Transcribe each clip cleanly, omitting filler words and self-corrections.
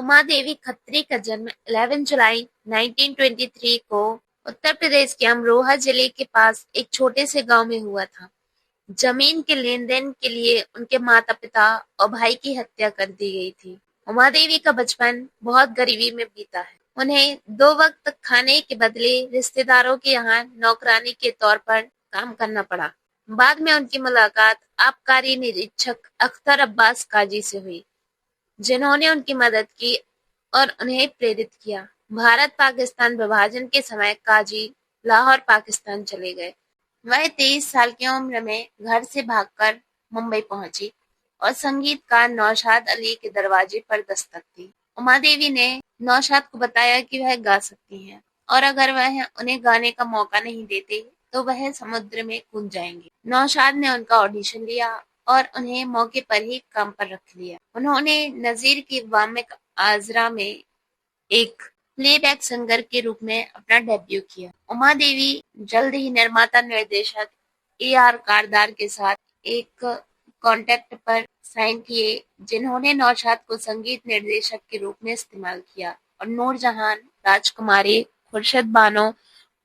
उमा देवी खत्री का जन्म 11 जुलाई 1923 को उत्तर प्रदेश के अमरोहा जिले के पास एक छोटे से गांव में हुआ था। जमीन के लेन-देन के लिए उनके माता-पिता और भाई की हत्या कर दी गई थी। उमा देवी का बचपन बहुत गरीबी में बीता है। उन्हें 2 वक्त खाने के बदले रिश्तेदारों के यहाँ नौकरानी के तौर पर काम करना पड़ा। बाद में उनकी मुलाकात आबकारी निरीक्षक अख्तर अब्बास काजी से हुई, जिन्होंने उनकी मदद की और उन्हें प्रेरित किया। भारत-पाकिस्तान विभाजन के समय काजी लाहौर, पाकिस्तान चले गए। वह 23 साल की उम्र में घर से भागकर मुंबई पहुंची और संगीतकार नौशाद अली के दरवाजे पर दस्तक दी। उमा देवी ने नौशाद को बताया कि वह गा सकती हैं और अगर वह उन्हें गाने का मौका नहीं देते तो वह समुद्र में कूद जाएंगे। नौशाद ने उनका ऑडिशन लिया और उन्हें मौके पर ही काम पर रख लिया। उन्होंने नजीर की वामिक आजरा में एक प्लेबैक सिंगर के रूप में अपना डेब्यू किया। उमा देवी जल्द ही निर्माता निर्देशक ए.आर. कारदार के साथ एक कॉन्ट्रैक्ट पर साइन किए, जिन्होंने नौशाद को संगीत निर्देशक के रूप में इस्तेमाल किया और नूरजहां, राजकुमारी, खुर्शीद बानो,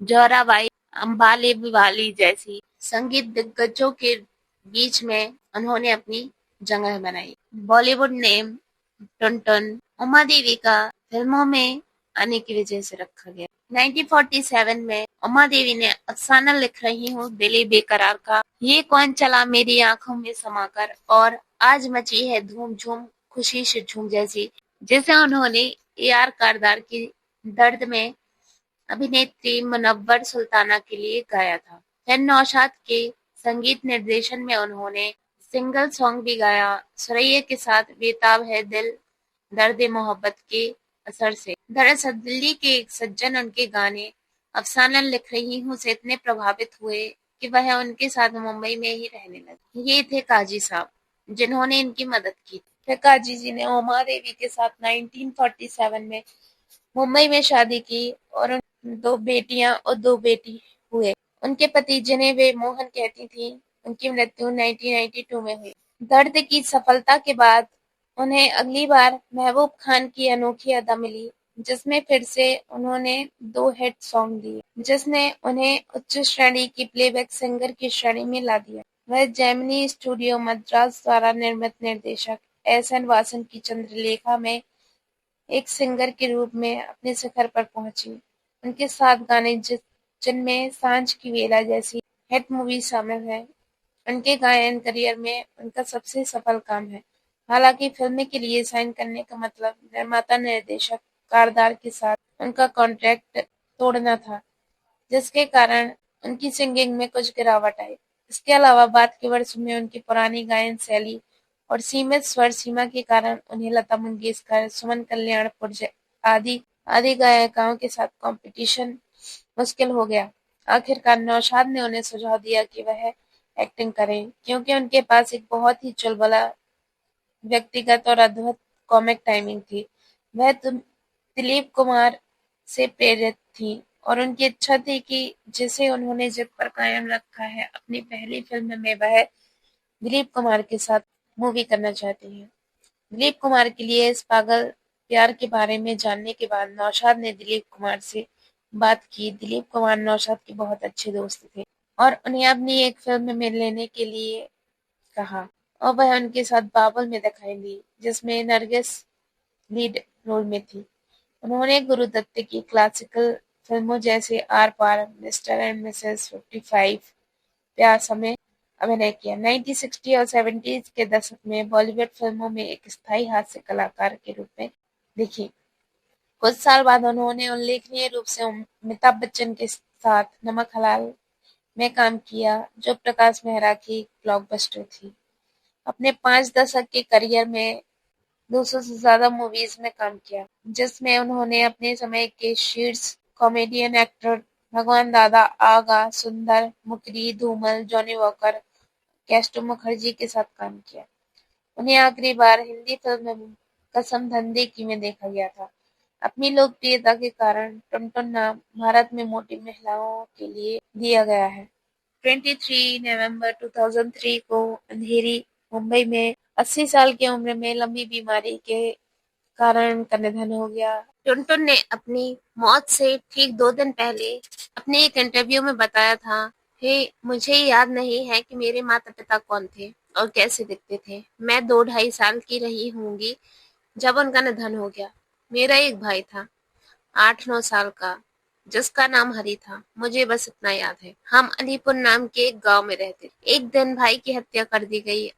जोराबाई, अंबाले वाली जैसी संगीत दिग्गजों के बीच में उन्होंने अपनी जगह बनाई। बॉलीवुड नेम टुनटुन उमा देवी का फिल्मों में आने की वजह से रखा गया। 1947 में उमा देवी ने अफसाना लिख रही हूँ दिले बेकरार का, ये कौन चला मेरी आंखों में समाकर और आज मची है धूम झूम खुशी से झूम जैसी, जिसे उन्होंने ए.आर. कारदार की दर्द में अभिनेत्री मुनव्वर सुल्ताना के लिए गाया था। फिर नौशाद के संगीत निर्देशन में उन्होंने सिंगल सॉन्ग भी गाया, सुरैया के साथ बेताब है दिल दर्द मोहब्बत के असर से। दरअसल दिल्ली के एक सज्जन उनके गाने अफसाना लिख रही हूँ से इतने प्रभावित हुए कि वह उनके साथ मुंबई में ही रहने लगे। ये थे काजी साहब, जिन्होंने इनकी मदद की। फिर काजी जी ने उमा देवी के साथ 1947 में मुंबई में शादी की और उन 2 बेटियां और 2 बेटी हुए। उनके पति, जिन्हें वे मोहन कहती थीं, उनकी मृत्यु 1992 में हुई। दर्द की सफलता के बाद उन्हें अगली बार महबूब खान की अनोखी अदा मिली, जिसमें फिर से उन्होंने 2 हिट सॉन्ग दिए, जिसने उन्हें उच्च श्रेणी की प्लेबैक सिंगर की श्रेणी में ला दिया। वह जेमिनी स्टूडियो मद्रास द्वारा निर्मित निर्देशक एस.एन. वासन की चंद्रलेखा में एक सिंगर के रूप में अपने शिखर पर पहुंची। उनके 7 गाने जिनमें सांझ की वेला जैसी हिट मूवी शामिल है, उनके गायन करियर में उनका सबसे सफल काम है। हालांकि फिल्म के लिए साइन करने का मतलब निर्माता निर्देशक कारदार के साथ उनका कॉन्ट्रैक्ट तोड़ना था, जिसके कारण उनकी सिंगिंग में कुछ गिरावट आई। इसके अलावा बाद के वर्षों में उनकी पुरानी गायन शैली और सीमित स्वर सीमा के कारण उन्हें लता मंगेशकर, सुमन कल्याणपुर आदि आदि गायिकाओं के साथ कॉम्पिटिशन मुश्किल हो गया। आखिरकार नौशाद ने उन्हें सुझाव दिया कि वह एक्टिंग करें, क्योंकि उनके पास एक बहुत ही चुलबुला व्यक्तिगत और अद्भुत कॉमिक टाइमिंग थी। वह दिलीप कुमार से प्रेरित थीं और उनकी इच्छा थी कि जिसे उन्होंने जिद पर कायम रखा है, अपनी पहली फिल्म में वह दिलीप कुमार के साथ मूवी करना चाहती हैं। दिलीप कुमार के लिए इस पागल प्यार के बारे में जानने के बाद नौशाद ने दिलीप कुमार से बात की। दिलीप कुमार नौशाद के बहुत अच्छे दोस्त थे और उन्हें अपनी एक फिल्म में लेने के लिए कहा और वह उनके साथ बाबुल में दिखाई दी, जिसमें नरगिस लीड रोल में थी। उन्होंने गुरुदत्त की क्लासिकल फिल्मों जैसे Aar Paar, mister and Mrs 55, Pyaasa में अभिनय किया। 1960 और 70s के दशक में बॉलीवुड फिल्मों में एक स्थायी हास्य कलाकार के रूप में दिखी। कुछ साल बाद उन्होंने उल्लेखनीय रूप से अमिताभ बच्चन के साथ नमक हलाल में काम किया, जो प्रकाश मेहरा की ब्लॉकबस्टर थी। अपने 5 दशक के करियर में 200 से ज्यादा मूवीज में काम किया, जिसमें उन्होंने अपने समय के शीर्ष कॉमेडियन एक्टर भगवान दादा, आगा, सुंदर, मुकरी, धूमल, जॉनी वॉकर, कैस्टो मुखर्जी के साथ काम किया। उन्हें आखिरी बार हिंदी फिल्म कसम धंधे की में देखा गया था। अपनी लोकप्रियता के कारण टुनटुन नाम भारत में मोटी महिलाओं के लिए दिया गया है। 23 नवंबर 2003 को अंधेरी, मुंबई में 80 साल की उम्र में लंबी बीमारी के कारण का निधन हो गया। टुनटुन ने अपनी मौत से ठीक 2 दिन पहले अपने एक इंटरव्यू में बताया था, हे मुझे याद नहीं है कि मेरे माता-पिता कौन थे और कैसे दिखते थे। मैं 2 ढाई साल की रही होंगी जब उनका निधन हो गया। मेरा एक भाई था, 8-9 साल का, जिसका नाम हरी था। मुझे बस इतना याद है। हम अलीपुर नाम के एक गाँव में रहते थे। एक दिन भाई की हत्या कर दी गई।